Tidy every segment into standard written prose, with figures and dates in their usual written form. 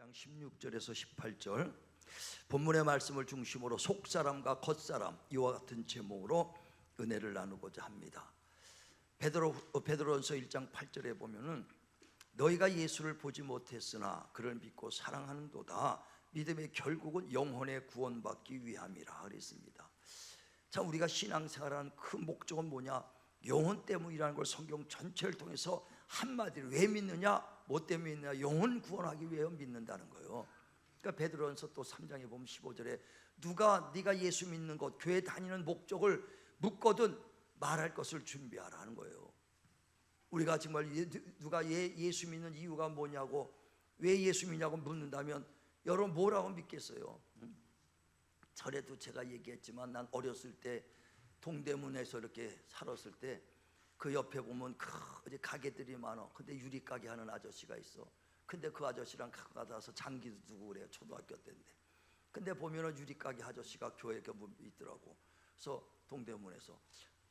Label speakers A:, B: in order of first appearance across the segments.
A: 4장 16절에서 18절 본문의 말씀을 중심으로 속사람과 겉사람 이와 같은 제목으로 은혜를 나누고자 합니다. 베드로전서 1장 8절에 보면은 너희가 예수를 보지 못했으나 그를 믿고 사랑하는도다. 믿음의 결국은 영혼의 구원받기 위함이라 그랬습니다. 자, 우리가 신앙생활하는 큰 목적은 뭐냐? 영혼 때문이라는 걸 성경 전체를 통해서 한마디로 왜 믿느냐? 뭐 때문에 믿느냐? 영혼 구원하기 위해 믿는다는 거예요. 그러니까 베드로전서 또 3장에 보면 15절에 누가 네가 예수 믿는 것, 교회 다니는 목적을 묻거든 말할 것을 준비하라 하는 거예요. 우리가 정말 누가 예수 믿는 이유가 뭐냐고, 왜 예수 믿냐고 묻는다면 여러분 뭐라고 믿겠어요? 전에도 제가 얘기했지만 난 어렸을 때 동대문에서 이렇게 살았을 때 그 옆에 보면 큰 가게들이 많아. 근데 유리가게 하는 아저씨가 있어. 근데 그 아저씨랑 가서 장기도 두고 그래요. 초등학교 때인데. 근데 보면은 유리가게 아저씨가 교회에 있더라고. 그래서 동대문에서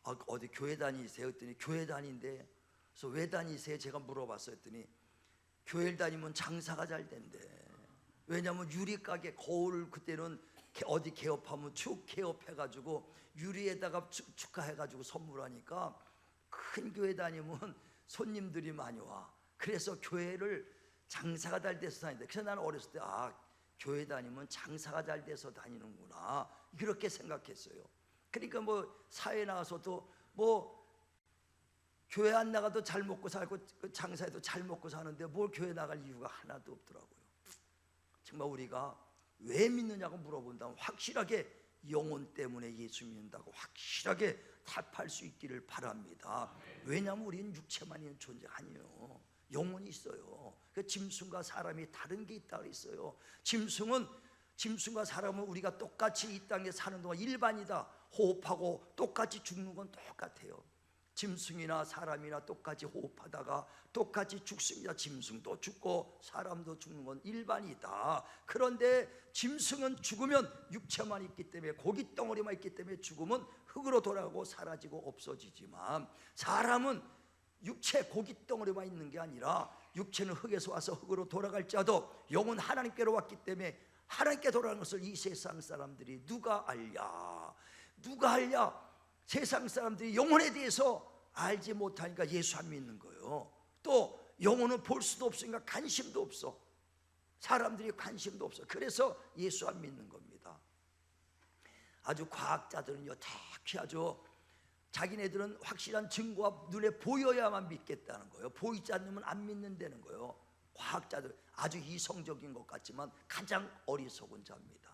A: 어디 교회 다니세요? 했더니 교회 다닌대. 그래서 왜 다니세요? 제가 물어봤어요. 했더니 교회를 다니면 장사가 잘 된대. 왜냐면 유리가게 거울 그때는 어디 개업하면 쭉 개업해가지고 유리에다가 축하해가지고 선물하니까 큰 교회 다니면 손님들이 많이 와. 그래서 교회를 장사가 잘 돼서 다닌다. 그래서 나는 어렸을 때 교회 다니면 장사가 잘 돼서 다니는구나 이렇게 생각했어요. 그러니까 뭐 사회 나와서도 뭐 교회 안 나가도 잘 먹고 살고 장사해도 잘 먹고 사는데 뭘 교회 나갈 이유가 하나도 없더라고요. 정말 우리가 왜 믿느냐고 물어본다면 확실하게 영혼 때문에 예수 믿는다고 확실하게 답할 수 있기를 바랍니다. 왜냐하면 우리는 육체만 있는 존재가 아니에요. 영혼이 있어요. 그 짐승과 사람이 다른 게 있다고 그랬어요. 짐승과 사람은 우리가 똑같이 이 땅에 사는 동안 일반이다. 호흡하고 똑같이 죽는 건 똑같아요. 짐승이나 사람이나 똑같이 호흡하다가 똑같이 죽습니다. 짐승도 죽고 사람도 죽는 건 일반이다. 그런데 짐승은 죽으면 육체만 있기 때문에 고기 덩어리만 있기 때문에 죽으면 흙으로 돌아가고 사라지고 없어지지만 사람은 육체 고기 덩어리만 있는 게 아니라 육체는 흙에서 와서 흙으로 돌아갈지라도 영은 하나님께로 왔기 때문에 하나님께 돌아가는 것을 이 세상 사람들이 누가 알랴? 누가 알랴? 세상 사람들이 영혼에 대해서 알지 못하니까 예수 안 믿는 거예요. 또 영혼은 볼 수도 없으니까 관심도 없어. 사람들이 관심도 없어. 그래서 예수 안 믿는 겁니다. 아주 과학자들은요 특히 아주 자기네들은 확실한 증거가 눈에 보여야만 믿겠다는 거예요. 보이지 않으면 안 믿는다는 거예요. 과학자들 아주 이성적인 것 같지만 가장 어리석은 자입니다.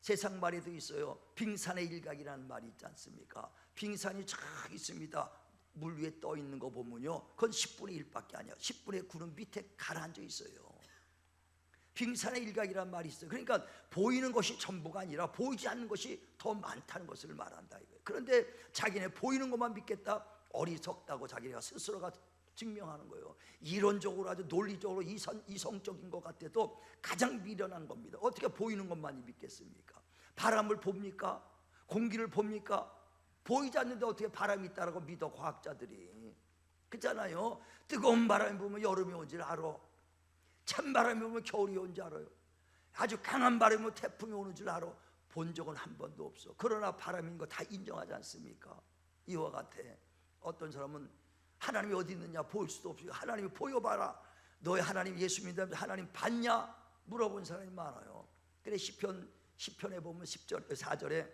A: 세상 말에도 있어요. 빙산의 일각이라는 말이 있지 않습니까? 빙산이 쫙 있습니다. 물 위에 떠 있는 거 보면요 그건 10분의 1밖에 아니야. 10분의 9는 밑에 가라앉아 있어요. 빙산의 일각이라는 말이 있어요. 그러니까 보이는 것이 전부가 아니라 보이지 않는 것이 더 많다는 것을 말한다 이거예요. 그런데 자기네 보이는 것만 믿겠다? 어리석다고 자기네가 스스로가 증명하는 거예요. 이론적으로 아주 논리적으로 이성적인 것 같아도 가장 미련한 겁니다. 어떻게 보이는 것만이 믿겠습니까? 바람을 봅니까? 공기를 봅니까? 보이지 않는데 어떻게 바람이 있다라고 믿어 과학자들이. 그렇잖아요. 뜨거운 바람이 불면 여름이 온 줄 알아. 찬바람이 불면 겨울이 온 줄 알아요. 아주 강한 바람이 불면 태풍이 오는 줄 알아. 본 적은 한 번도 없어. 그러나 바람인 거 다 인정하지 않습니까? 이와 같아. 어떤 사람은 하나님이 어디 있느냐 볼 수도 없이 하나님이 보여봐라. 너의 하나님 예수 믿는다면 하나님 봤냐? 물어본 사람이 많아요. 그래 시편에 보면 4절에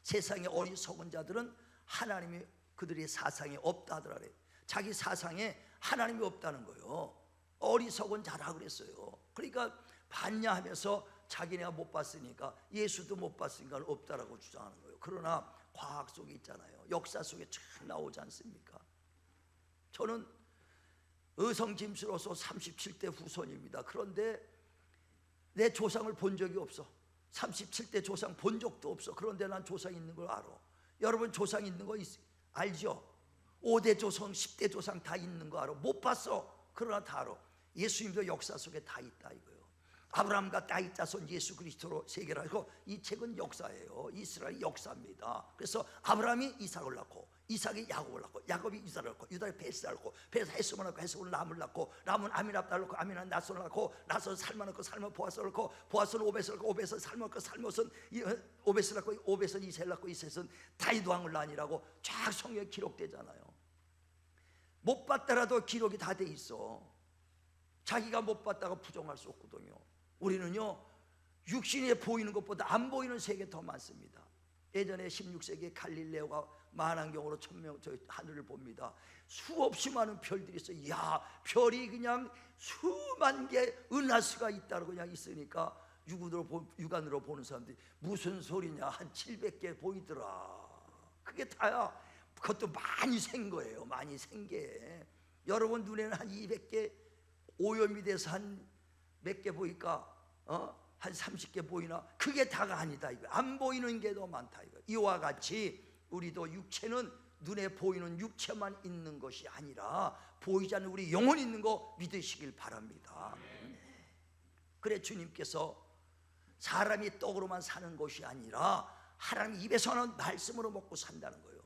A: 세상의 어리석은 자들은 하나님이 그들의 사상에 없다 하더라. 자기 사상에 하나님이 없다는 거예요. 어리석은 자라 그랬어요. 그러니까 봤냐 하면서 자기네가 못 봤으니까 예수도 못 봤으니까 없다라고 주장하는 거예요. 그러나 과학 속에 있잖아요. 역사 속에 쫙 나오지 않습니까? 저는 의성짐수로서 37대 후손입니다. 그런데 내 조상을 본 적이 없어. 37대 조상 본 적도 없어. 그런데 난 조상 있는 걸 알아. 여러분 조상 있는 거 알죠? 5대 조상 10대 조상 다 있는 거 알아. 못 봤어. 그러나 다 알아. 예수님도 역사 속에 다 있다 이거예요. 아브라함과 다윗 자손 예수 그리스도로 세계라고 이 책은 역사예요. 이스라엘 역사입니다. 그래서 아브라함이 이삭을 낳고 이삭이 야곱을 낳고, 야곱이 유다를 낳고, 유다가 베스를 낳고, 베스 헤스을 낳고, 헤스는 람을 낳고, 람은 아미나답을 낳고, 아미나는 나손을 낳고, 나손은 살마 낳고, 살마 보아스를 낳고, 보아스는 오벳을 낳고, 오벳은 살마 낳고, 살못은 오벳을 낳고, 오벳은 이셋을 낳고, 이셋은 다윗 왕을 낳으니라고 쫙 성경에 기록되잖아요. 못 봤더라도 기록이 다 돼 있어. 자기가 못 봤다가 부정할 수 없거든요. 우리는요, 육신에 보이는 것보다 안 보이는 세계 더 많습니다. 예전에 16세기에 갈릴레오가 만안경으로 천명 저 하늘을 봅니다. 수없이 많은 별들이 있어요. 야, 별이 그냥 수만 개 은하수가 있다고 그냥 있으니까 육안으로 보는 사람들이 무슨 소리냐, 한 700개 보이더라. 그게 다야. 그것도 많이 생 거예요. 많이 생 게. 여러분 눈에는 한 200개 오염이 돼서 한 몇 개 보일까? 한 30개 보이나? 그게 다가 아니다 이거. 안 보이는 게 더 많다 이거. 이와 같이 우리도 육체는 눈에 보이는 육체만 있는 것이 아니라 보이지 않는 우리 영혼 있는 거 믿으시길 바랍니다. 그래 주님께서 사람이 떡으로만 사는 것이 아니라 하나님 입에서 나는 말씀으로 먹고 산다는 거예요.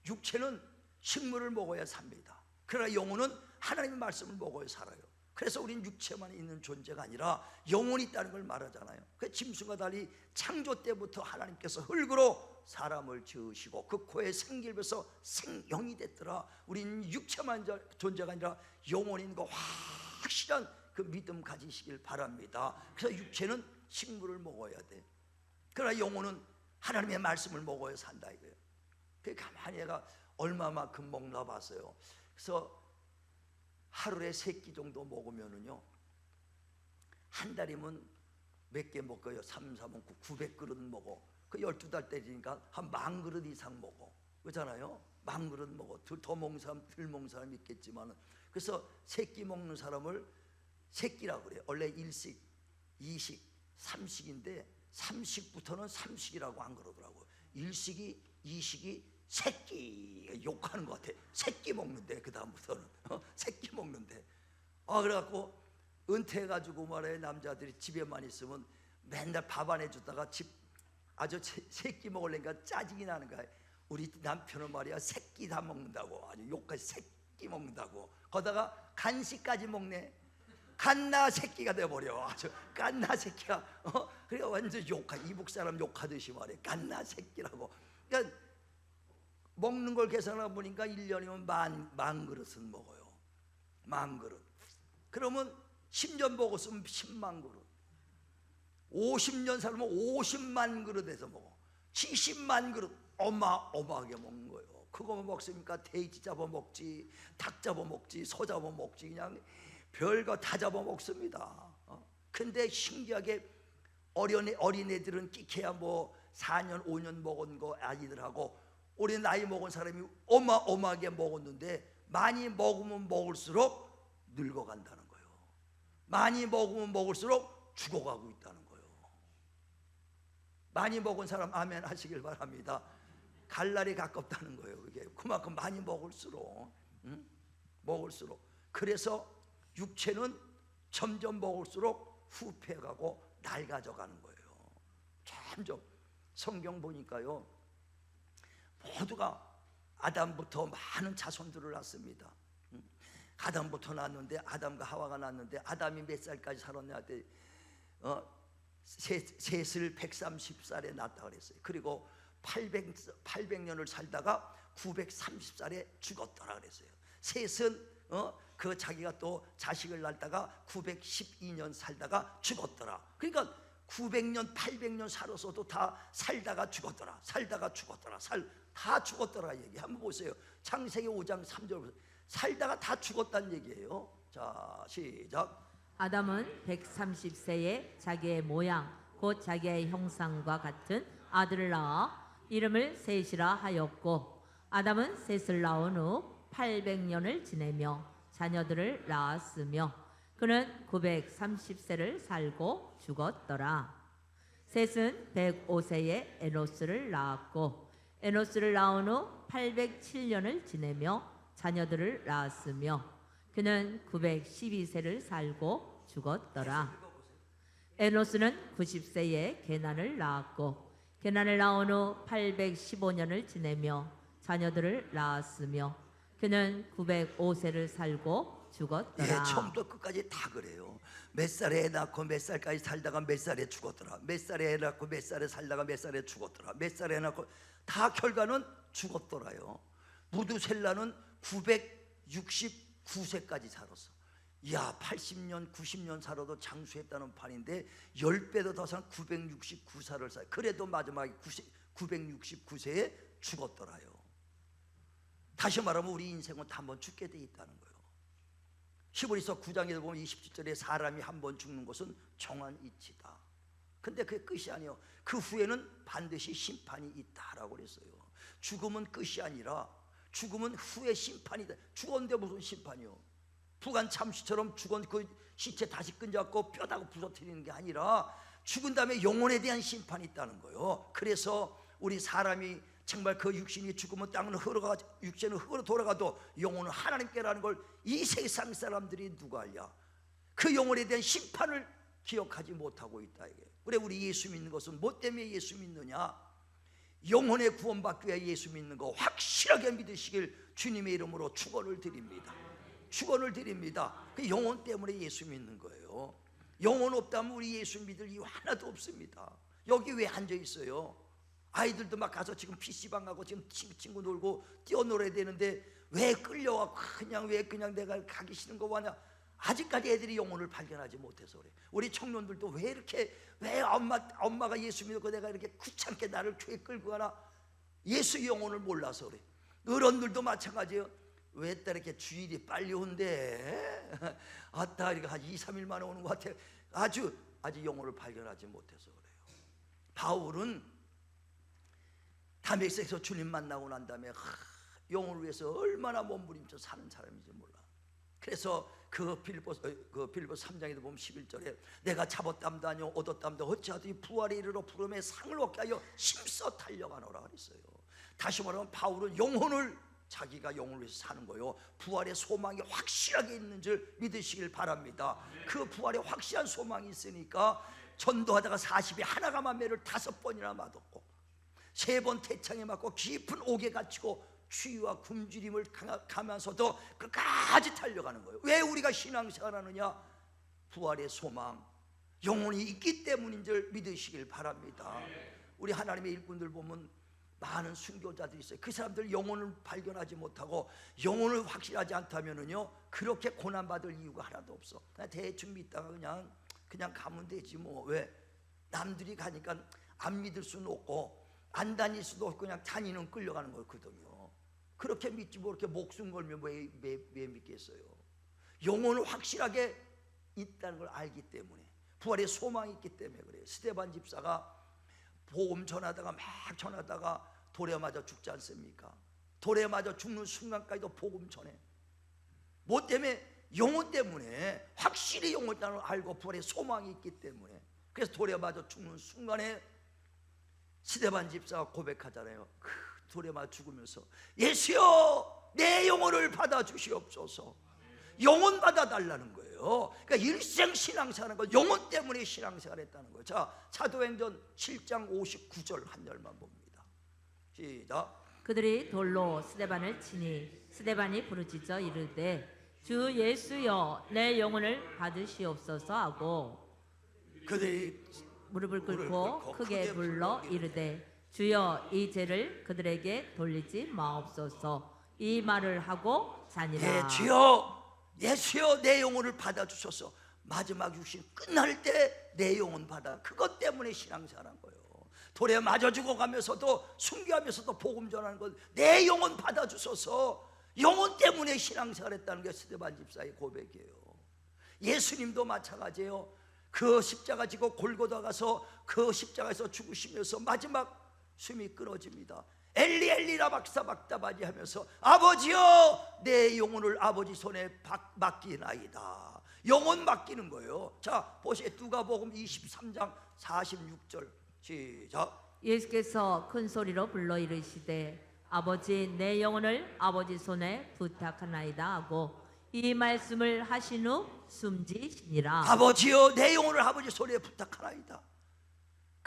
A: 육체는 식물을 먹어야 삽니다. 그러나 영혼은 하나님의 말씀을 먹어야 살아요. 그래서 우리는 육체만 있는 존재가 아니라 영혼이 있다는 걸 말하잖아요. 그 짐승과 달리 창조 때부터 하나님께서 흙으로 사람을 지으시고 그 코에 생기를 생영이 됐더라. 우리는 육체만 존재가 아니라 영혼이 있는 거 확실한 그 믿음 가지시길 바랍니다. 그래서 육체는 식물을 먹어야 돼. 그러나 영혼은 하나님의 말씀을 먹어야 산다 이거예요. 그 가만히 얘가 얼마만큼 먹나 봤어요. 그래서 하루에 3끼 정도 먹으면은요, 한 달이면 몇 개 먹어요? 3, 4면 900그릇 먹어. 그 12달 때리니까 한 10,000그릇 이상 먹어. 그렇잖아요? 10,000그릇 먹어. 더 먹는 사람, 덜 먹는 사람 있겠지만은. 그래서 3끼 먹는 사람을 3끼라고 그래요. 원래 1식, 2식, 3식인데 3식부터는 3식이라고 안 그러더라고요. 1식이, 2식이, 3끼 욕하는 것 같아. 3끼 먹는데 그 다음부터는 3끼 먹는데. 그래갖고 은퇴해가지고 말해 남자들이 집에만 있으면 맨날 밥 안 해주다가 집 아주 3끼 먹으려니까 짜증이 나는 거야. 우리 남편은 말이야 3끼 다 먹는다고 아주 욕까지 3끼 먹는다고. 거다가 간식까지 먹네. 갓나 새끼가 돼버려. 아주 갓나 새끼야. 그래 완전 욕하 이북 사람 욕하듯이 말해. 갓나 새끼라고. 그러니까 먹는 걸 계산해 보니까 1년이면 만 그릇은 먹어요. 10,000그릇. 그러면 10년 먹었으면 10만 그릇. 50년 살면 50만 그릇에서 먹어. 70만 그릇 어마어마하게 먹는 거예요. 그거만 먹습니까? 돼지 잡아먹지, 닭 잡아먹지, 소 잡아먹지, 그냥 별거 다 잡아먹습니다. 근데 신기하게 어린애들은 끼케야 뭐 4년 5년 먹은 거 아이들하고 우리 나이 먹은 사람이 어마어마하게 먹었는데 많이 먹으면 먹을수록 늙어간다는 거예요. 많이 먹으면 먹을수록 죽어가고 있다는 거예요. 많이 먹은 사람 아멘 하시길 바랍니다. 갈 날이 가깝다는 거예요. 그게 그만큼 많이 먹을수록 먹을수록. 그래서 육체는 점점 먹을수록 후패가고 낡아져가는 거예요. 점점. 성경 보니까요, 모두가 아담부터 많은 자손들을 낳습니다. 아담부터 낳았는데, 아담과 하와가 낳았는데, 아담이 몇 살까지 살았냐? 셋을 130살에 낳았다 그랬어요. 그리고 800년을 살다가 930살에 죽었더라 그랬어요. 셋은 그 자기가 또 자식을 낳다가 912년 살다가 죽었더라. 그러니까 900년, 800년 살았어도 다 살다가 죽었더라. 살다가 죽었더라. 다 죽었더라 얘기. 한번 보세요. 창세기 5장 3절. 살다가 다 죽었다는 얘기예요. 자, 시작.
B: 아담은 130세에 자기의 모양 곧 자기의 형상과 같은 아들을 낳아 이름을 셋이라 하였고, 아담은 셋을 낳은 후 800년을 지내며 자녀들을 낳았으며 그는 930세를 살고 죽었더라. 셋은 105세에 에노스를 낳았고, 에노스를 낳은 후 807년을 지내며 자녀들을 낳았으며 그는 912세를 살고 죽었더라. 에노스는 90세에 게난을 낳았고, 게난을 낳은 후 815년을 지내며 자녀들을 낳았으며 그는 905세를 살고 죽었더라.
A: 예, 처음부터 끝까지 다 그래요. 몇 살에 애 낳고 몇 살까지 살다가 몇 살에 죽었더라. 몇 살에 애 낳고 몇 살에 살다가 몇 살에 죽었더라. 몇 살에 애 낳고 다 결과는 죽었더라요. 무두셀라는 969세까지 살았어. 야, 80년 90년 살아도 장수했다는 판인데 10배도 더 산 969살을 살. 그래도 마지막에 969세에 죽었더라요. 다시 말하면 우리 인생은 다 한번 죽게 돼 있다는 거예요. 히브리서 9장에 보면 27절에 사람이 한 번 죽는 것은 정한 이치다. 근데 그게 끝이 아니에요. 그 후에는 반드시 심판이 있다라고 그랬어요. 죽음은 끝이 아니라 죽음은 후에 심판이다. 죽었는데 무슨 심판이요? 부관 참수처럼 죽은 그 시체 다시 끈잡고 뼈다고 부서뜨리는 게 아니라 죽은 다음에 영혼에 대한 심판이 있다는 거예요. 그래서 우리 사람이 정말 그 육신이 죽으면 땅은 흘러가, 육신은 흙으로 돌아가도 영혼은 하나님께라는 걸 이 세상 사람들이 누가 알냐? 그 영혼에 대한 심판을 기억하지 못하고 있다 이게. 그래, 우리 예수 믿는 것은 뭐 때문에 예수 믿느냐? 영혼의 구원받기 위해 예수 믿는 거 확실하게 믿으시길 주님의 이름으로 축원을 드립니다. 축원을 드립니다. 그 영혼 때문에 예수 믿는 거예요. 영혼 없다면 우리 예수 믿을 이유 하나도 없습니다. 여기 왜 앉아 있어요? 아이들도 막 가서 지금 PC방 가고 지금 친구 놀고 뛰어놀아야 되는데 왜 끌려와? 왜 그냥 내가 가기 싫은 거 하냐? 아직까지 애들이 영혼을 발견하지 못해서 그래. 우리 청년들도 왜 엄마가 예수 믿고 내가 이렇게 귀찮게 나를 교회 끌고 가나? 예수 영혼을 몰라서 그래. 어른들도 마찬가지예요. 왜 이렇게 주일이 빨리 온대? 아따, 이렇게 한 2, 3일 만에 오는 것 같아. 아주 영혼을 발견하지 못해서 그래요. 바울은 다메섹에서 주님 만나고 난 다음에 영혼을 위해서 얼마나 몸부림쳐 사는 사람인지 몰라. 그래서 그 빌립보서 3장에도 보면 11절에 내가 잡았담도 아니요 얻었담도 어찌하든지 부활에 이르러 부름에 상을 얻게 하여 힘써 달려가노라 그랬어요. 다시 말하면 바울은 자기가 영혼을 위해서 사는 거예요. 부활의 소망이 확실하게 있는 줄 믿으시길 바랍니다. 그 부활의 확실한 소망이 있으니까 전도하다가 40에 하나가 만매를 5번이나 맞았고 3번 태창에 맞고 깊은 옥에 갇히고 추위와 굶주림을 가면서도 끝까지 달려가는 거예요. 왜 우리가 신앙생활 하느냐? 부활의 소망, 영혼이 있기 때문인 줄 믿으시길 바랍니다. 우리 하나님의 일꾼들 보면 많은 순교자들이 있어요. 그 사람들 영혼을 발견하지 못하고 영혼을 확실하지 않다면은요 그렇게 고난받을 이유가 하나도 없어. 그냥 대충 믿다가 그냥 가면 되지 뭐. 왜? 남들이 가니까 안 믿을 수는 없고 안 다닐 수도 없고 그냥 다니는 끌려가는 거거든요. 그렇게 믿지 뭐 이렇게 목숨 걸면 왜 믿겠어요? 영혼을 확실하게 있다는 걸 알기 때문에, 부활의 소망이 있기 때문에 그래요. 스데반 집사가 복음 전하다가 돌에 맞아 죽지 않습니까? 돌에 맞아 죽는 순간까지도 복음 전해. 뭐 때문에? 영혼 때문에. 확실히 영혼을 알고 부활의 소망이 있기 때문에. 그래서 돌에 맞아 죽는 순간에 스데반 집사가 고백하잖아요. 돌에 맞아 죽으면서 예수여 내 영혼을 받아 주시옵소서. 영혼 받아 달라는 거예요. 그러니까 일생 신앙생활하는 거 영혼 때문에 신앙생활 했다는 거예요. 자, 사도행전 7장 59절 한 절만 봅니다. 시작.
B: 그들이 돌로 스데반을 치니 스데반이 부르짖어 이르되 주 예수여 내 영혼을 받으시옵소서 하고
A: 그들이
B: 무릎을 꿇고 크게 불러 이르되 주여 이 죄를 그들에게 돌리지 마옵소서. 이 말을 하고 자니라.
A: 주여 예수여 내 영혼을 받아주소서. 마지막 육신 끝날 때 내 영혼 받아. 그것 때문에 신앙생활한 거예요. 돌에 맞아 죽어가면서도 순교하면서도 복음 전하는 것, 내 영혼 받아주소서. 영혼 때문에 신앙생활했다는 게 스데반 집사의 고백이에요. 예수님도 마찬가지예요. 그 십자가 지고 골고다 가서 그 십자가에서 죽으시면서 마지막 숨이 끊어집니다. 엘리 엘리 라박사박다바니 하면서 아버지여 내 영혼을 아버지 손에 맡기나이다. 영혼 맡기는 거예요. 자, 보세요. 누가복음 23장 46절 시작.
B: 예수께서 큰 소리로 불러 이르시되 아버지 내 영혼을 아버지 손에 부탁하나이다 하고 이 말씀을 하신 후 숨지시니라.
A: 아버지여 내 영혼을 아버지 손에 부탁하나이다.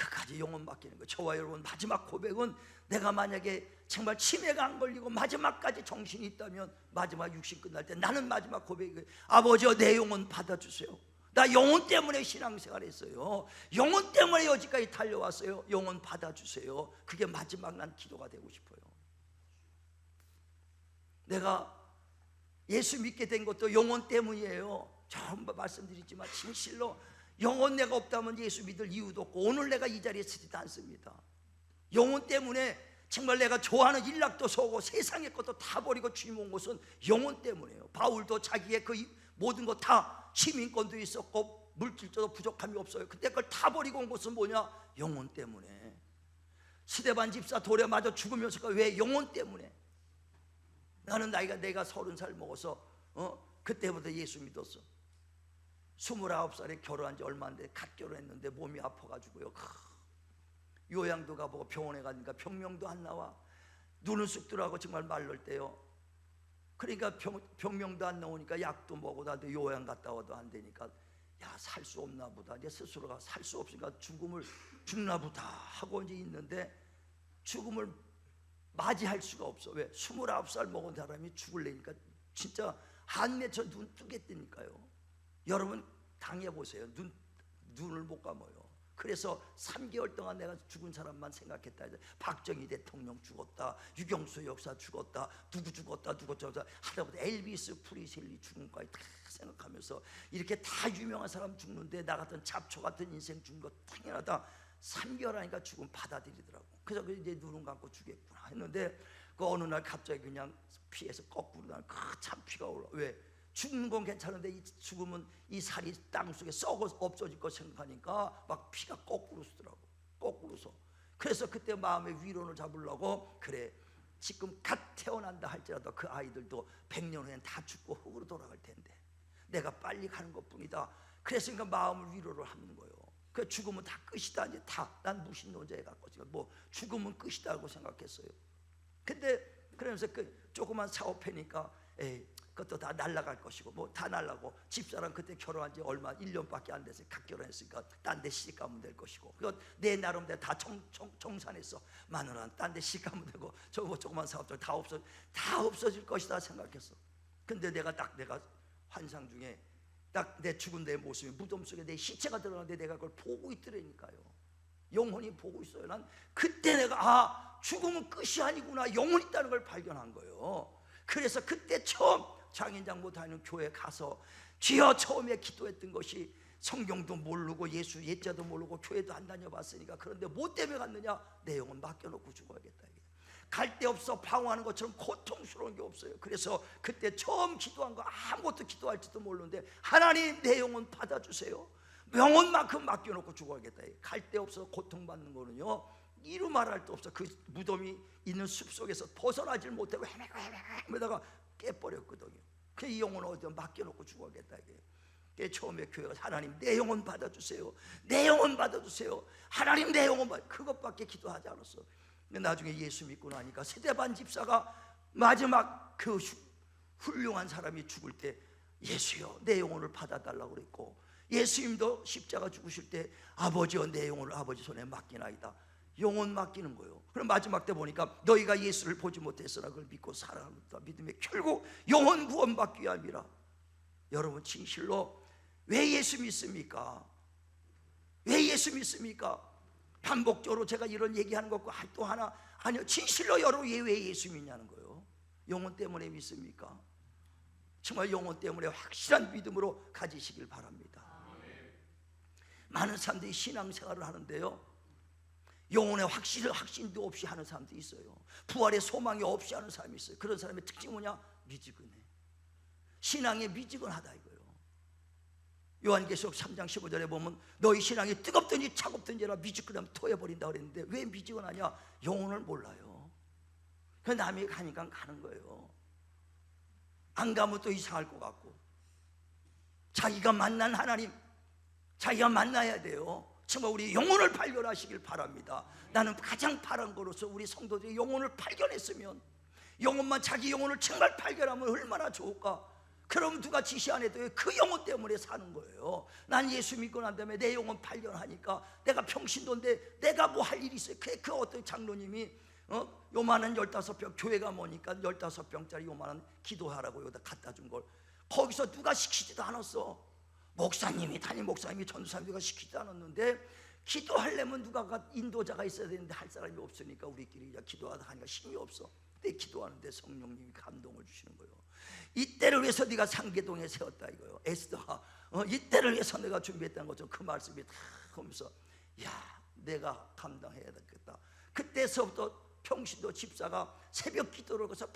A: 그까지 영혼 맡기는 거예요. 저와 여러분 마지막 고백은 내가 만약에 정말 치매가 안 걸리고 마지막까지 정신이 있다면 마지막 육신 끝날 때 나는 마지막 고백이 아버지여 내 영혼 받아주세요. 나 영혼 때문에 신앙생활 했어요. 영혼 때문에 여기까지 달려왔어요. 영혼 받아주세요. 그게 마지막 난 기도가 되고 싶어요. 내가 예수 믿게 된 것도 영혼 때문이에요. 전부 말씀드리지만 진실로 영혼 내가 없다면 예수 믿을 이유도 없고 오늘 내가 이 자리에 서지도 않습니다. 영혼 때문에 정말 내가 좋아하는 일락도 서고 세상의 것도 다 버리고 주님 온 것은 영혼 때문이에요. 바울도 자기의 그 모든 것 다 시민권도 있었고 물질적으로 부족함이 없어요. 근데 그걸 다 버리고 온 것은 뭐냐? 영혼 때문에. 스데반 집사 돌에 맞아 죽으면서 왜? 영혼 때문에. 나는 나이가 내가 30살 먹어서 그때부터 예수 믿었어. 29살에 결혼한 지 얼마 안 돼 갓 결혼했는데 몸이 아파가지고요. 요양도 가보고 병원에 가니까 병명도 안 나와. 눈은 쑥 들어가고 정말 말릴 때요. 그러니까 병명도 안 나오니까 약도 먹고 나도 요양 갔다 와도 안 되니까 야, 살 수 없나 보다. 내 스스로가 살 수 없으니까 죽나 보다 하고 이제 있는데 죽음을 맞이할 수가 없어. 왜? 29살 먹은 사람이 죽을래니까 진짜 한맺혀 눈 뜨게 뜨니까요. 여러분 당해보세요. 눈을 못 감아요. 그래서 3개월 동안 내가 죽은 사람만 생각했다. 박정희 대통령 죽었다, 유경수 역사 죽었다, 누구 죽었다 하다 보다 엘비스 프리슬리 죽은 거에 다 생각하면서 이렇게 다 유명한 사람 죽는데 나 같은 잡초 같은 인생 죽은 거 당연하다. 3개월 하니까 죽음 받아들이더라고. 그래서 이제 눈은 감고 죽겠구나 했는데 그 어느 날 갑자기 그냥 피에서 거꾸로 날 참 피가 올라. 왜? 죽는 건 괜찮은데 이 죽으면 이 살이 땅속에 썩어 없어질 거 생각하니까 막 피가 거꾸로 쓰더라고. 거꾸로 서. 그래서 그때 마음의 위로를 잡으려고 그래 지금 갓 태어난다 할지라도 그 아이들도 100년 후엔 다 죽고 흙으로 돌아갈 텐데 내가 빨리 가는 것뿐이다. 그랬으니까 마음을 위로를 하는 거예요. 그 죽으면 다 끝이다. 이제 다 난 무신론자에 가까워서 뭐 죽으면 끝이다고 생각했어요. 근데 그러면서 그 조그만 사업회니까 에이 그것도 다 날아갈 것이고 뭐 다 날라고 집사람 그때 결혼한 지 얼마 1년밖에 안 돼서 각 결혼했으니까 딴 데 시집 가면 될 것이고 그거 내 나름대로 다 정산했어. 마누라 딴 데 시집 가면 되고 조그만 사업들 다 없어질 것이다 생각했어. 근데 내가 환상 중에 딱 내 죽은 내 모습이 무덤 속에 내 시체가 들어가는데 내가 그걸 보고 있더라니까요. 영혼이 보고 있어요. 난 그때 내가 죽으면 끝이 아니구나, 영혼이 있다는 걸 발견한 거예요. 그래서 그때 처음 장인장 못하는 교회 가서 주여 처음에 기도했던 것이 성경도 모르고 예수 예자도 모르고 교회도 안 다녀봤으니까 그런데 뭐 때문에 갔느냐? 내 영혼 맡겨놓고 죽어야겠다. 갈 데 없어 방황하는 것처럼 고통스러운 게 없어요. 그래서 그때 처음 기도한 거 아무것도 기도할지도 모르는데 하나님 내 영혼 받아주세요. 영혼만큼 맡겨놓고 죽어야겠다. 갈 데 없어 고통받는 거는요 이루 말할 데 없어. 그 무덤이 있는 숲속에서 벗어나질 못하고 헤매다가 깨버렸거든요. 그 이 영혼 어디다 맡겨놓고 죽어야겠다. 이게 처음에 교회가 하나님 내 영혼 받아주세요. 내 영혼 받아주세요. 하나님 내 영혼 그것밖에 기도하지 않았어. 근데 나중에 예수 믿고 나니까 스데반 집사가 마지막 그 훌륭한 사람이 죽을 때 예수여 내 영혼을 받아달라고 그랬고 예수님도 십자가 죽으실 때 아버지여 내 영혼을 아버지 손에 맡기나이다. 영혼 맡기는 거예요. 그럼 마지막 때 보니까 너희가 예수를 보지 못했으나 그걸 믿고 살아간다. 믿음에 결국 영혼 구원받기 위함이라. 여러분 진실로 왜 예수 믿습니까? 왜 예수 믿습니까? 반복적으로 제가 이런 얘기하는 것과 또 하나 아니요 진실로 여러분 왜 예수 믿냐는 거예요. 영혼 때문에 믿습니까? 정말 영혼 때문에 확실한 믿음으로 가지시길 바랍니다. 많은 사람들이 신앙생활을 하는데요 영혼의 확신도 없이 하는 사람도 있어요. 부활의 소망이 없이 하는 사람이 있어요. 그런 사람의 특징이 뭐냐? 미지근해. 신앙에 미지근하다 이거예요. 요한계시록 3장 15절에 보면 너희 신앙이 뜨겁든지 차갑든지라 미지근하면 토해버린다 그랬는데 왜 미지근하냐? 영혼을 몰라요. 그래서 남이 가니까 가는 거예요. 안 가면 또 이상할 것 같고 자기가 만난 하나님 자기가 만나야 돼요. 정말 우리 영혼을 발견하시길 바랍니다. 나는 가장 바란 거로서 우리 성도들이 영혼을 발견했으면 영혼만 자기 영혼을 정말 발견하면 얼마나 좋을까. 그럼 누가 지시 안 해도 그 영혼 때문에 사는 거예요. 난 예수 믿고 난 다음에 내 영혼 발견하니까 내가 평신도인데 내가 뭐 할 일이 있어요. 그 어떤 장로님이 요만한 15병, 교회가 뭐니까 15병짜리 요만한 기도하라고 여기다 갖다 준 걸 거기서 누가 시키지도 않았어. 목사님이, 담임 목사님이, 전도사님 누가 시키지도 않았는데 기도하려면 누가 인도자가 있어야 되는데 할 사람이 없으니까 우리끼리 그냥 기도하다 하니까 힘이 없어. 근데 기도하는데 성령님이 감동을 주시는 거예요. 이때를 위해서 네가 상계동에 세웠다 이거예요. 에스더가 이때를 위해서 내가 준비했다는 거죠. 그 말씀이 다 하면서 야, 내가 감당해야 되겠다. 그때서부터 평신도 집사가 새벽 기도를 가서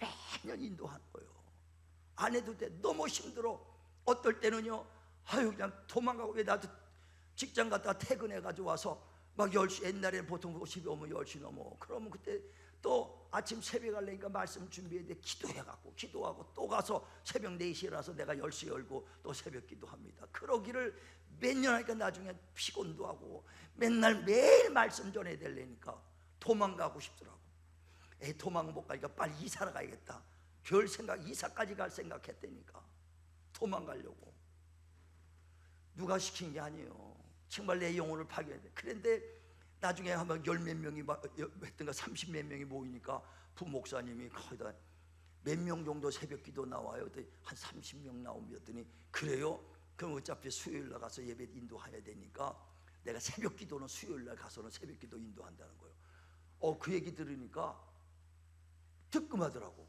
A: 매년 인도하는 거예요. 안 해도 돼. 너무 힘들어. 어떨 때는요, 아유 그냥 도망가고. 왜 나도 직장 갔다 퇴근해가지고 와서 막 10시, 옛날에 보통 50이 오면 10시 넘어. 그러면 그때 또 아침 새벽 가려니까 말씀 준비했는데 기도해갖고 기도하고 또 가서 새벽 4시에 일어나서 내가 10시에 열고 또 새벽 기도합니다. 그러기를 몇 년 하니까 나중에 피곤도 하고 맨날 매일 말씀 전해야 되려니까 도망가고 싶더라고. 도망 못 가니까 빨리 이사를 가야겠다. 별 생각, 이사까지 갈 생각했다니까 도망가려고. 누가 시킨 게 아니에요. 정말 내 영혼을 발견해야 돼. 그런데 나중에 한번 10몇 명이 했던가 30몇 명이 모이니까 부목사님이 거기다 몇 명 정도 새벽 기도 나와요. 한 30명 나오면 그래요? 그럼 어차피 수요일 날 가서 예배 인도해야 되니까 내가 새벽 기도는 수요일 날 가서는 새벽 기도 인도한다는 거예요. 그 얘기 들으니까 뜨끔하더라고.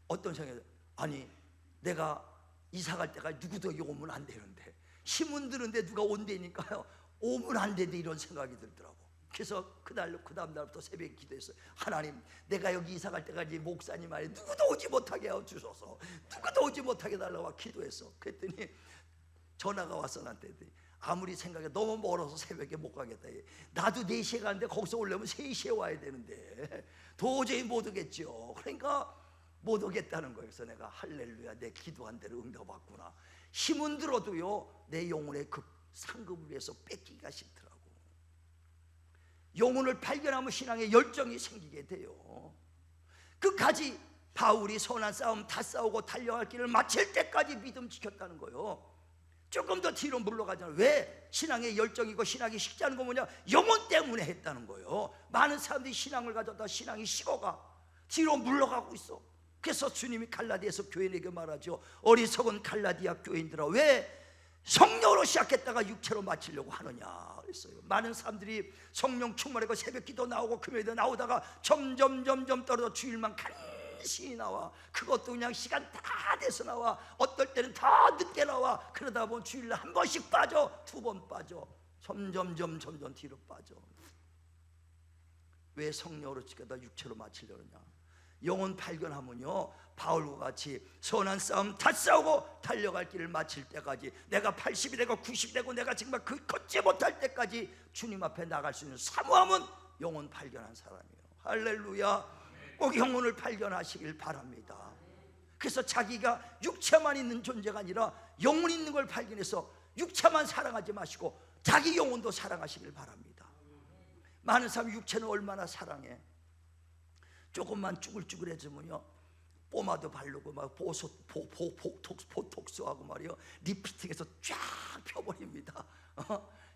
A: 어떤 생각이, 아니 내가 이사 갈 때까지 누구도 여기 오면 안 되는데 힘은 드는데 누가 온다니까요. 오면 안 되는데 이런 생각이 들더라고. 그래서 그 다음 날부터 새벽에 기도했어요. 하나님, 내가 여기 이사 갈 때까지 목사님 안에 누구도 오지 못하게 해주셔서 누구도 오지 못하게 달라고 기도했어. 그랬더니 전화가 왔어 나한테. 아무리 생각해 너무 멀어서 새벽에 못 가겠다. 나도 4시에 가는데 거기서 오려면 3시에 와야 되는데 도저히 못 오겠죠. 그러니까 못 오겠다는 거예요. 그래서 내가 할렐루야, 내 기도한 대로 응답받구나. 힘은 들어도요 내 영혼의 그 상급을 위해서 뺏기기가 싫더라고. 영혼을 발견하면 신앙에 열정이 생기게 돼요. 끝까지 바울이 선한 싸움 다 싸우고 달려갈 길을 마칠 때까지 믿음 지켰다는 거예요. 조금 더 뒤로 물러가잖아요. 왜? 신앙의 열정이고 신앙이 식지 않은 거 뭐냐? 영혼 때문에 했다는 거예요. 많은 사람들이 신앙을 가졌다 신앙이 식어가 뒤로 물러가고 있어. 그래서 주님이 갈라디아서 교인에게 말하죠. 어리석은 갈라디아 교인들아, 왜 성령으로 시작했다가 육체로 마치려고 하느냐 그랬어요. 많은 사람들이 성령 충만하고 새벽 기도 나오고 금요일에 나오다가 점점 떨어져 주일만 간신히 나와. 그것도 그냥 시간 다 돼서 나와. 어떨 때는 더 늦게 나와. 그러다 보면 주일날 한 번씩 빠져, 2번 빠져. 점점 뒤로 빠져. 왜 성령으로 지켜다 육체로 마치려고 하냐? 영혼 발견하면요 바울과 같이 선한 싸움 다 싸우고 달려갈 길을 마칠 때까지, 내가 80이 되고 90이 되고 내가 정말 그 걷지 못할 때까지 주님 앞에 나갈 수 있는 사모함은 영혼 발견한 사람이에요. 할렐루야. 꼭 영혼을 발견하시길 바랍니다. 그래서 자기가 육체만 있는 존재가 아니라 영혼 있는 걸 발견해서 육체만 사랑하지 마시고 자기 영혼도 사랑하시길 바랍니다. 많은 사람이 육체는 얼마나 사랑해. 조금만 쭈글쭈글해지면요 포마도 바르고 막 보톡스하고 말이요 리프팅해서 쫙 펴버립니다.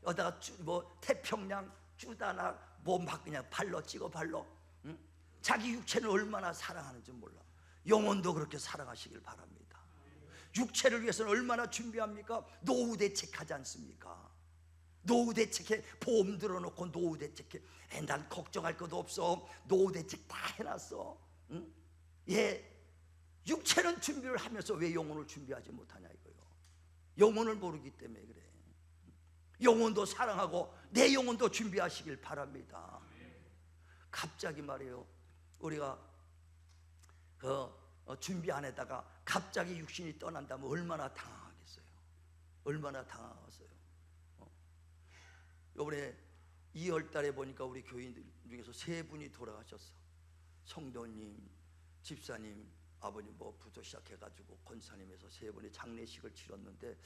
A: 여기다가 뭐 태평양 쭈다나 뭐 막 그냥 찍어 발로. 응? 자기 육체는 얼마나 사랑하는지 몰라. 영혼도 그렇게 사랑하시길 바랍니다. 육체를 위해서는 얼마나 준비합니까? 노후 대책하지 않습니까? 노후 대책해. 보험 들어놓고 노후 대책해. 난 걱정할 것도 없어. 노후 대책 다 해놨어. 응? 육체는 준비를 하면서 왜 영혼을 준비하지 못하냐 이거요. 영혼을 모르기 때문에 그래. 영혼도 사랑하고 내 영혼도 준비하시길 바랍니다. 갑자기 말이에요 우리가 준비 안 했다가 갑자기 육신이 떠난다면 얼마나 당황하겠어요. 얼마나 당황하겠어요. 이번에 2월달에 보니까 우리 교인들 중에서 3분이 돌아가셨어. 성도님, 집사님, 아버님 부터 시작해가지고 권사님에서 3분의 장례식을 치렀는데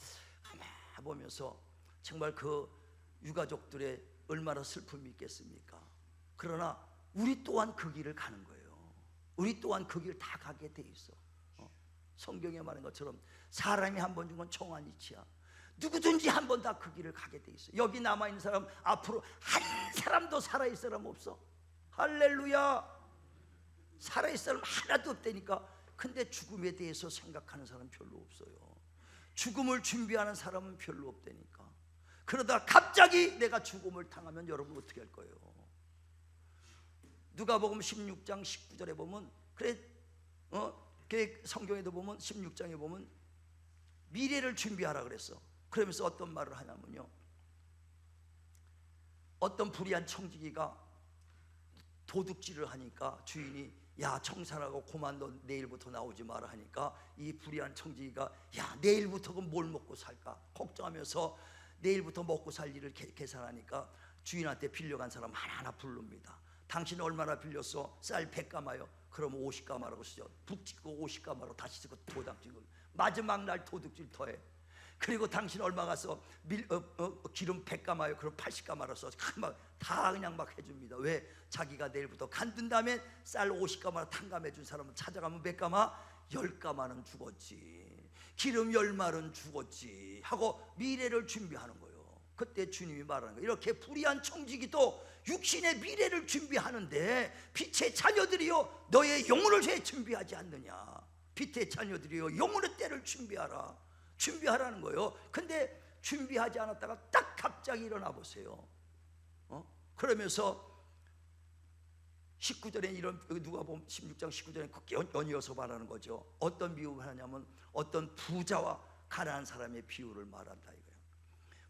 A: 가만히 보면서 정말 그 유가족들의 얼마나 슬픔이 있겠습니까? 그러나 우리 또한 그 길을 가는 거예요. 우리 또한 그 길 다 가게 돼 있어. 성경에 말한 것처럼 사람이 한 번 준 건 청한이치야. 누구든지 한 번 다 그 길을 가게 돼 있어. 여기 남아있는 사람 앞으로 한 사람도 살아있을 사람 없어. 할렐루야. 살아있을 사람 하나도 없다니까. 근데 죽음에 대해서 생각하는 사람 별로 없어요. 죽음을 준비하는 사람은 별로 없다니까. 그러다 갑자기 내가 죽음을 당하면 여러분 어떻게 할 거예요? 누가복음 16장 19절에 보면 그래 성경에도 보면 16장에 보면 미래를 준비하라 그랬어. 그러면서 어떤 말을 하냐면요, 어떤 불의한 청지기가 도둑질을 하니까 주인이 야 청산하고 그만 너 내일부터 나오지 마라 하니까 이 불의한 청지기가 야 내일부터 그럼 뭘 먹고 살까 걱정하면서 내일부터 먹고 살 일을 계산하니까 주인한테 빌려간 사람 하나하나 부릅니다. 당신 얼마나 빌렸어? 쌀 100가마요. 그럼 50가마라고 쓰죠. 북 찍고 50가마로 다시 쓰고 도당 찍고 마지막 날 도둑질 더해. 그리고 당신 얼마 가서 기름 100가마요. 그럼 80가마로 써. 다 그냥 막 해줍니다. 왜? 자기가 내일부터 간둔 다음에 쌀 50가마 탕감해 준 사람은 찾아가면 몇 가마? 10가마는 죽었지. 기름 10마리는 죽었지 하고 미래를 준비하는 거예요. 그때 주님이 말하는 거예요. 이렇게 불의한 청지기도 육신의 미래를 준비하는데 빛의 자녀들이여 너의 영혼을 왜 준비하지 않느냐. 빛의 자녀들이여 영혼의 때를 준비하라는 거예요. 근데 준비하지 않았다가 딱 갑자기 일어나 보세요. 그러면서 19절에 이런 누가복음 16장 19절에 연이어서 말하는 거죠. 어떤 비유를 하냐면 어떤 부자와 가난한 사람의 비유를 말한다 이거예요.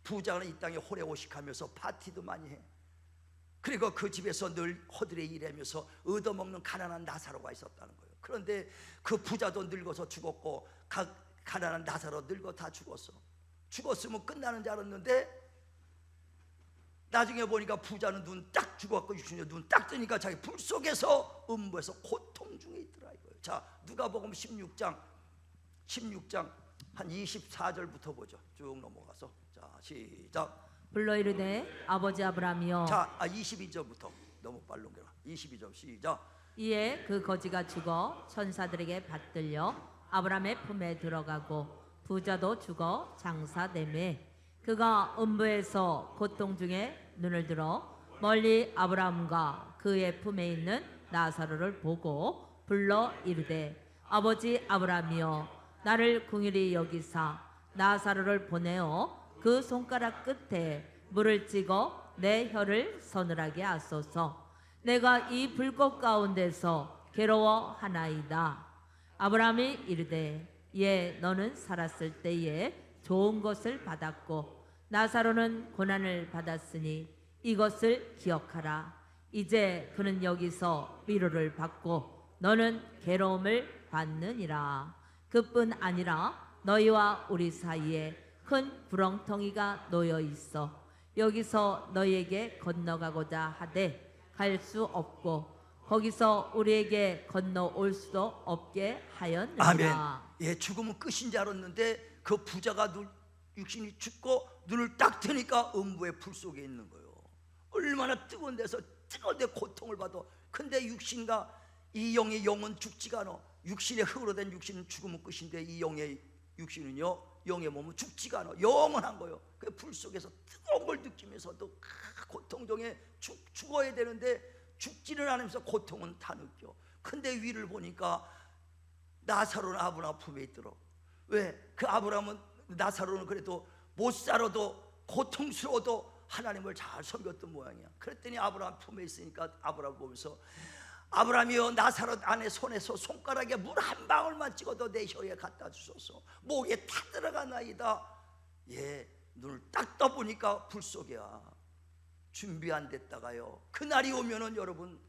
A: 부자는 이 땅에 호래호식하면서 파티도 많이 해. 그리고 그 집에서 늘 허들에 일하면서 얻어먹는 가난한 나사로가 있었다는 거예요. 그런데 그 부자도 늙어서 죽었고 가난한 나사로 늙어 다 죽었어. 죽었으면 끝나는 줄 알았는데 나중에 보니까 부자는 눈 딱 죽었고 육신에 눈 딱 뜨니까 자기 불 속에서 음부에서 고통 중에 있더라 이거예요. 자, 누가복음 16장 한 24절부터 보죠. 쭉 넘어가서 자 시작.
B: 불러 이르되 아버지 아브라함이여.
A: 자 22절부터 너무 빨리 넘겨라. 22절 시작.
B: 이에 그 거지가 죽어 천사들에게 받들려 아브라함의 품에 들어가고 부자도 죽어 장사되매 그가 음부에서 고통 중에 눈을 들어 멀리 아브라함과 그의 품에 있는 나사로를 보고 불러 이르되 아버지 아브라함이여 나를 긍휼히 여기사 나사로를 보내어 그 손가락 끝에 물을 찍어 내 혀를 서늘하게 하소서. 내가 이 불꽃 가운데서 괴로워하나이다. 아브라함이 이르되 예 너는 살았을 때에 좋은 것을 받았고 나사로는 고난을 받았으니 이것을 기억하라. 이제 그는 여기서 위로를 받고 너는 괴로움을 받느니라. 그뿐 아니라 너희와 우리 사이에 큰 구렁텅이가 놓여 있어 여기서 너희에게 건너가고자 하되 갈 수 없고 거기서 우리에게 건너올 수도 없게 하였느니라.
A: 아멘. 예, 죽으면 끝인 줄 알았는데 그 부자가 육신이 죽고 눈을 딱 뜨니까 음부의 불 속에 있는 거예요. 얼마나 뜨거운 데서 뜨거운데 고통을 받아. 근데 육신과 이 영의 영은 죽지가 않아. 육신의 흙으로 된 육신은 죽으면 끝인데 이 영의 육신은요 영의 몸은 죽지가 않아. 영원한 거예요. 그 불 속에서 뜨거운 걸 느끼면서도 고통 중에 죽어야 되는데 죽지는 않으면서 고통은 다 느껴. 근데 위를 보니까 나사로는 아브라함 품에 있더라. 왜? 그 아브라함은 나사로는 그래도 못 살아도 고통스러워도 하나님을 잘 섬겼던 모양이야. 그랬더니 아브라함 품에 있으니까 아브라함 보면서 아브라함이여 나사로 안에 손에서 손가락에 물 한 방울만 찍어도 내 혀에 갖다 주소서. 목에 타 들어가나이다. 예, 눈을 딱 떠보니까 불 속이야. 준비 안 됐다가요 그날이 오면은 여러분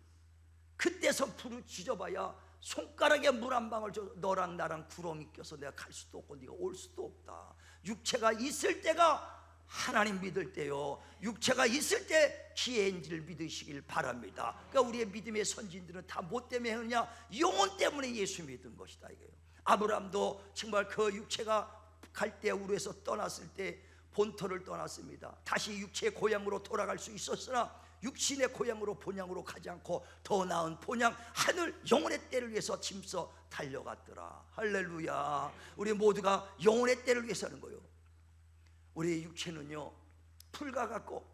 A: 그때서 불을 지져봐야 손가락에 물 한 방울 줘. 너랑 나랑 구렁이 껴서 내가 갈 수도 없고 네가 올 수도 없다. 육체가 있을 때가 하나님 믿을 때요 육체가 있을 때 기회인 줄 믿으시길 바랍니다. 그러니까 우리의 믿음의 선진들은 다 뭐 때문에 했느냐? 영혼 때문에 예수 믿은 것이다 이거예요. 아브라함도 정말 그 육체가 갈대 우르에서 떠났을 때 본토를 떠났습니다. 다시 육체의 고향으로 돌아갈 수 있었으나 육신의 고향으로 본향으로 가지 않고 더 나은 본향 하늘 영혼의 때를 위해서 짐써 달려갔더라. 할렐루야. 우리 모두가 영혼의 때를 위해서 하는 거예요. 우리의 육체는요 풀과 같고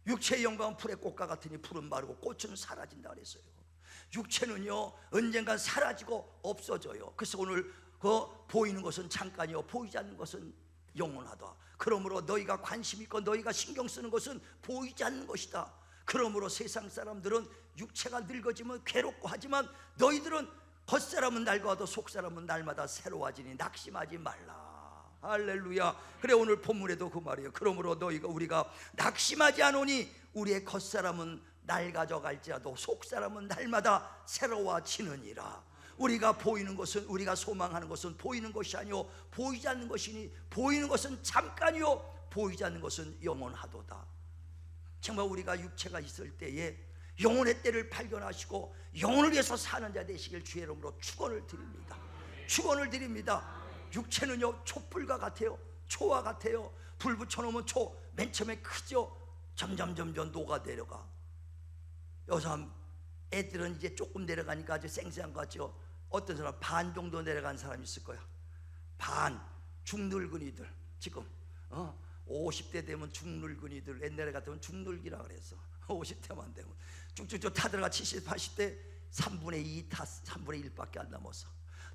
A: 육체의 영광은 풀의 꽃과 같으니 풀은 마르고 꽃은 사라진다 그랬어요. 육체는요 언젠간 사라지고 없어져요. 그래서 오늘 그 보이는 것은 잠깐이요 보이지 않는 것은 영원하다. 그러므로 너희가 관심 있고 너희가 신경 쓰는 것은 보이지 않는 것이다. 그러므로 세상 사람들은 육체가 늙어지면 괴롭고 하지만 너희들은 겉사람은 낡아도 속사람은 날마다 새로워지니 낙심하지 말라. 할렐루야. 그래 오늘 본문에도 그 말이에요. 그러므로 우리가 낙심하지 않으니 우리의 겉사람은 낡아져 갈지라도 속사람은 날마다 새로워지느니라. 우리가 보이는 것은 우리가 소망하는 것은 보이는 것이 아니요 보이지 않는 것이니 보이는 것은 잠깐이요 보이지 않는 것은 영원하도다. 정말 우리가 육체가 있을 때에 영혼의 때를 발견하시고 영혼을 위해서 사는 자 되시길 주의 이름으로 축원을 드립니다. 축원을 드립니다. 육체는요 촛불과 같아요. 초와 같아요. 불 붙여놓으면 초 맨 처음에 크죠. 점점 녹아 내려가. 여기서 애들은 이제 조금 내려가니까 아주 생생한 것 같죠. 어떤 사람 반 정도 내려간 사람이 있을 거야. 반 중늙은이들 지금 50대 되면 중늙은이들, 옛날에 같으면 중늙이라 그랬어. 50대만 되면 쭉쭉쭉 타들어가 70, 80대 3분의 2, 3분의 1밖에 안 남았어.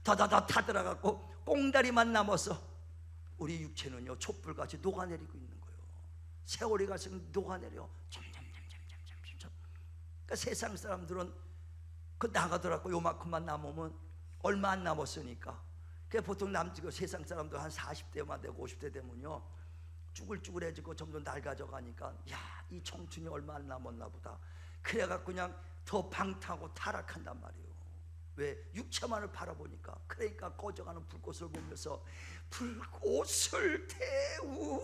A: 다다다 타들어가고 꽁다리만 남았어. 우리 육체는요 촛불같이 녹아내리고 있는 거예요. 세월이 갈수록 녹아내려 점점. 그러니까 세상 사람들은 그 나가더라고 요만큼만 남으면 얼마 안 남았으니까. 그러니까 보통 세상 사람들 한 40대만 되고 50대 되면요 쭈글쭈글해지고 점점 낡아져 가니까 이 청춘이 얼마 안 남았나 보다. 그래갖고 그냥 더 방탕하고 타락한단 말이에요. 왜? 육체만을 바라보니까. 그러니까 꺼져가는 불꽃을 보면서 불꽃을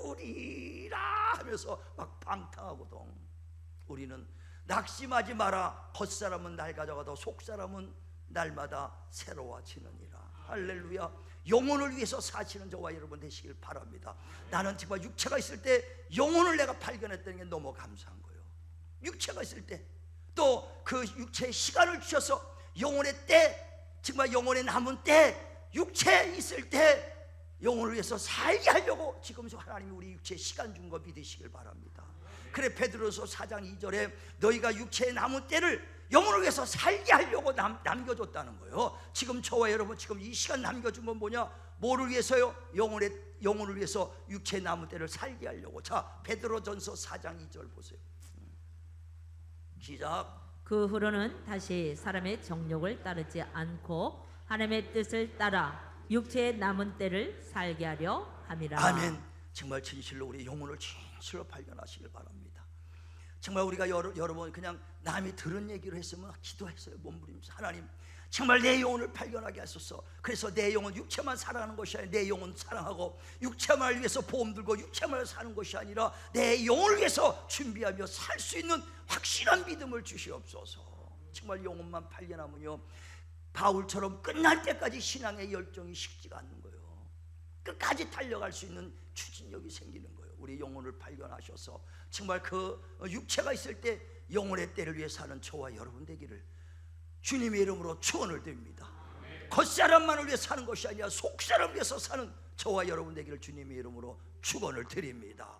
A: 태우리라 하면서 막 방탕하거든. 우리는 낙심하지 마라. 겉사람은 낡아져가도 속사람은 날마다 새로워지느니라. 할렐루야. 영혼을 위해서 사시는 저와 여러분 되시길 바랍니다. 나는 정말 육체가 있을 때 영혼을 내가 발견했다는 게 너무 감사한 거예요. 육체가 있을 때 또 그 육체의 시간을 주셔서 영혼의 때, 정말 영혼의 남은 때, 육체에 있을 때 영혼을 위해서 살게 하려고 지금 하나님이 우리 육체에 시간 준 거 믿으시길 바랍니다. 그래 베드로서 4장 2절에 너희가 육체의 남은 때를 영혼을 위해서 살게 하려고 남겨줬다는 거예요. 지금 저와 여러분 지금 이 시간 남겨준 건 뭐냐? 뭐를 위해서요? 영혼을 위해서 육체의 남은 때를 살게 하려고. 자 베드로전서 4장 2절 보세요. 시작.
B: 그 후로는 다시 사람의 정욕을 따르지 않고 하나님의 뜻을 따라 육체의 남은 때를 살게 하려 함이라.
A: 아멘. 정말 진실로 우리 영혼을 진실로 발견하시길 바랍니다. 정말 우리가 여러 번 그냥 남이 들은 얘기를 했으면 기도했어요. 몸부림면서 하나님 정말 내 영혼을 발견하게 하소서. 그래서 내 영혼 육체만 사랑하는 것이 아니라 내 영혼 사랑하고 육체만을 위해서 보험 들고 육체만을 사는 것이 아니라 내 영혼을 위해서 준비하며 살 수 있는 확실한 믿음을 주시옵소서. 정말 영혼만 발견하면요 바울처럼 끝날 때까지 신앙의 열정이 식지가 않는 거예요. 끝까지 달려갈 수 있는 추진력이 생기는 거예요. 우리 영혼을 발견하셔서 정말 그 육체가 있을 때 영혼의 때를 위해 사는 저와 여러분 되기를 주님의 이름으로 축원을 드립니다. 겉사람만을 위해 사는 것이 아니라 속사람을 위해서 사는 저와 여러분 되기를 주님의 이름으로 축원을 드립니다.